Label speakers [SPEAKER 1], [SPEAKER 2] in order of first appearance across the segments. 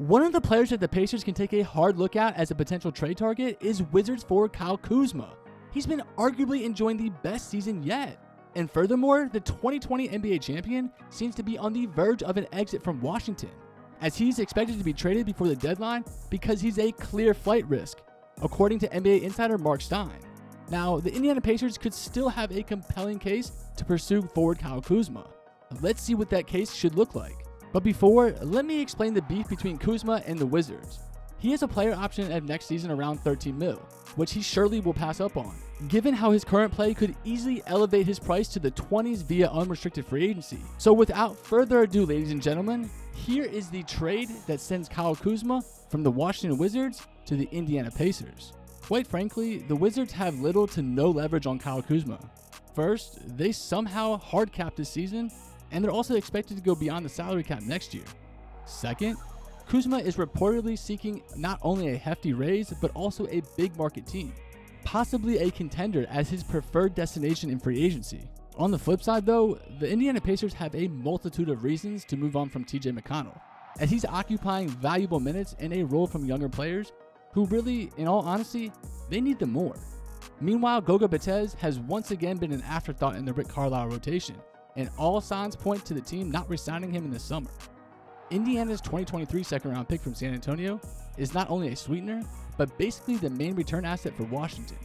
[SPEAKER 1] One of the players that the Pacers can take a hard look at as a potential trade target is Wizards forward Kyle Kuzma. He's been arguably enjoying the best season yet. And furthermore, the 2020 NBA champion seems to be on the verge of an exit from Washington, as he's expected to be traded before the deadline because he's a clear flight risk, according to NBA insider Mark Stein. Now, the Indiana Pacers could still have a compelling case to pursue forward Kyle Kuzma. Let's see what that case should look like. But before, let me explain the beef between Kuzma and the Wizards. He has a player option at next season around $13 million, which he surely will pass up on, given how his current play could easily elevate his price to the 20s via unrestricted free agency. So without further ado, ladies and gentlemen, here is the trade that sends Kyle Kuzma from the Washington Wizards to the Indiana Pacers. Quite frankly, the Wizards have little to no leverage on Kyle Kuzma. First, they somehow hard capped this season, and they're also expected to go beyond the salary cap next year. Second, Kuzma is reportedly seeking not only a hefty raise, but also a big market team, possibly a contender as his preferred destination in free agency. On the flip side though, the Indiana Pacers have a multitude of reasons to move on from TJ McConnell, as he's occupying valuable minutes in a role from younger players who really, in all honesty, they need them more. Meanwhile, Goga Bitadze has once again been an afterthought in the Rick Carlisle rotation, and all signs point to the team not re-signing him in the summer. Indiana's 2023 second-round pick from San Antonio is not only a sweetener, but basically the main return asset for Washington.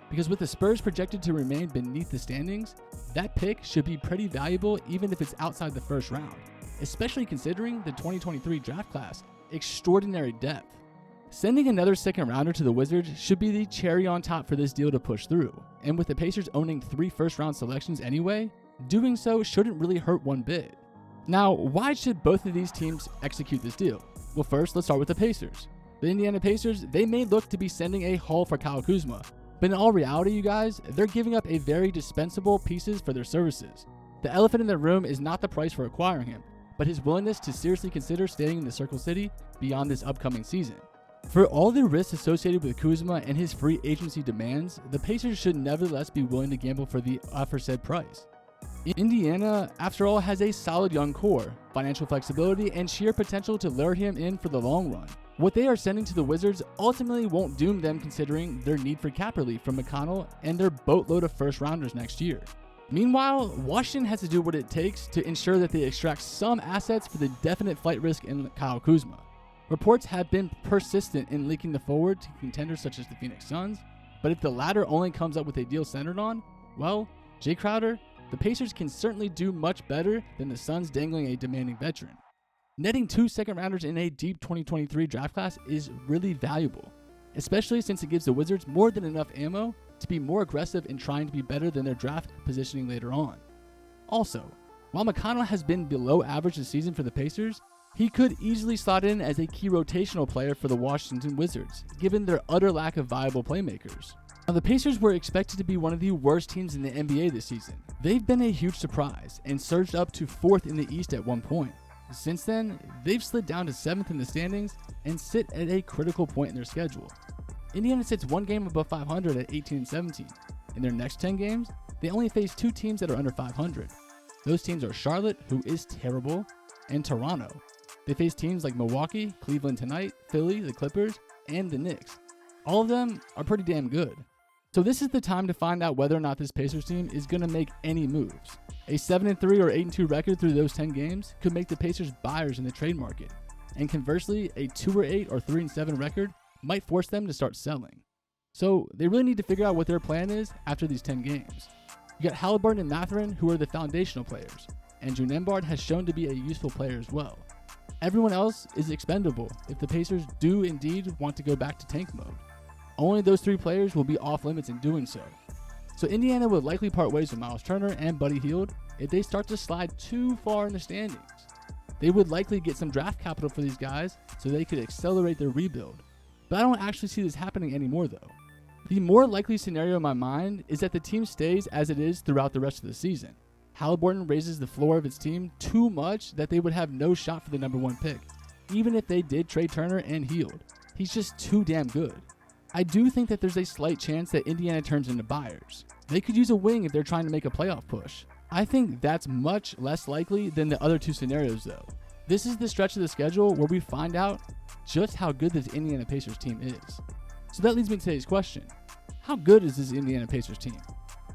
[SPEAKER 1] Because with the Spurs projected to remain beneath the standings, that pick should be pretty valuable even if it's outside the first round, especially considering the 2023 draft class extraordinary depth. Sending another second-rounder to the Wizards should be the cherry on top for this deal to push through, and with the Pacers owning 3 first-round selections anyway, doing so shouldn't really hurt one bit. Now, why should both of these teams execute this deal? Well, first, let's start with the Pacers. The Indiana Pacers, they may look to be sending a haul for Kyle Kuzma, but in all reality, you guys, they're giving up a very dispensable pieces for their services. The elephant in the room is not the price for acquiring him, but his willingness to seriously consider staying in the Circle City beyond this upcoming season. For all the risks associated with Kuzma and his free agency demands, the Pacers should nevertheless be willing to gamble for the aforesaid price. Indiana, after all, has a solid young core, financial flexibility, and sheer potential to lure him in for the long run. What they are sending to the Wizards ultimately won't doom them considering their need for cap relief from McConnell and their boatload of first-rounders next year. Meanwhile, Washington has to do what it takes to ensure that they extract some assets for the definite flight risk in Kyle Kuzma. Reports have been persistent in leaking the forward to contenders such as the Phoenix Suns, but if the latter only comes up with a deal centered on, well, Jay Crowder, the Pacers can certainly do much better than the Suns dangling a demanding veteran. Netting 2 second-rounders in a deep 2023 draft class is really valuable, especially since it gives the Wizards more than enough ammo to be more aggressive in trying to be better than their draft positioning later on. Also, while McConnell has been below average this season for the Pacers, he could easily slot in as a key rotational player for the Washington Wizards, given their utter lack of viable playmakers. Now, the Pacers were expected to be one of the worst teams in the NBA this season. They've been a huge surprise and surged up to 4th in the East at one point. Since then, they've slid down to 7th in the standings and sit at a critical point in their schedule. Indiana sits 1 game above 500 at 18-17. In their next 10 games, they only face 2 teams that are under 500. Those teams are Charlotte, who is terrible, and Toronto. They face teams like Milwaukee, Cleveland tonight, Philly, the Clippers, and the Knicks. All of them are pretty damn good. So this is the time to find out whether or not this Pacers team is going to make any moves. A 7-3 or 8-2 record through those 10 games could make the Pacers buyers in the trade market. And conversely, a 2-8 or 3-7 record might force them to start selling. So they really need to figure out what their plan is after these 10 games. You got Halliburton and Mathurin, who are the foundational players, and June Nembhard has shown to be a useful player as well. Everyone else is expendable if the Pacers do indeed want to go back to tank mode. Only those 3 players will be off limits in doing so. So Indiana would likely part ways with Miles Turner and Buddy Hield if they start to slide too far in the standings. They would likely get some draft capital for these guys so they could accelerate their rebuild. But I don't actually see this happening anymore though. The more likely scenario in my mind is that the team stays as it is throughout the rest of the season. Halliburton raises the floor of its team too much that they would have no shot for the number 1 pick, even if they did trade Turner and Hield. He's just too damn good. I do think that there's a slight chance that Indiana turns into buyers. They could use a wing if they're trying to make a playoff push. I think that's much less likely than the other 2 scenarios though. This is the stretch of the schedule where we find out just how good this Indiana Pacers team is. So that leads me to today's question. How good is this Indiana Pacers team?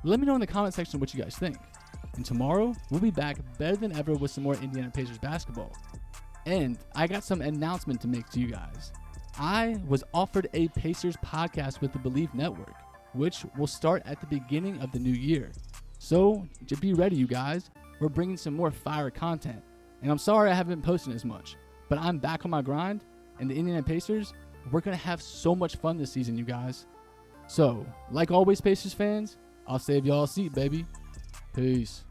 [SPEAKER 1] Let me know in the comment section what you guys think. And tomorrow, we'll be back better than ever with some more Indiana Pacers basketball. And I got some announcement to make to you guys. I was offered a Pacers podcast with the Believe Network, which will start at the beginning of the new year. So just be ready, you guys. We're bringing some more fire content. And I'm sorry I haven't been posting as much, but I'm back on my grind. And the Indiana Pacers, we're going to have so much fun this season, you guys. So, like always, Pacers fans, I'll save y'all a seat, baby. Peace.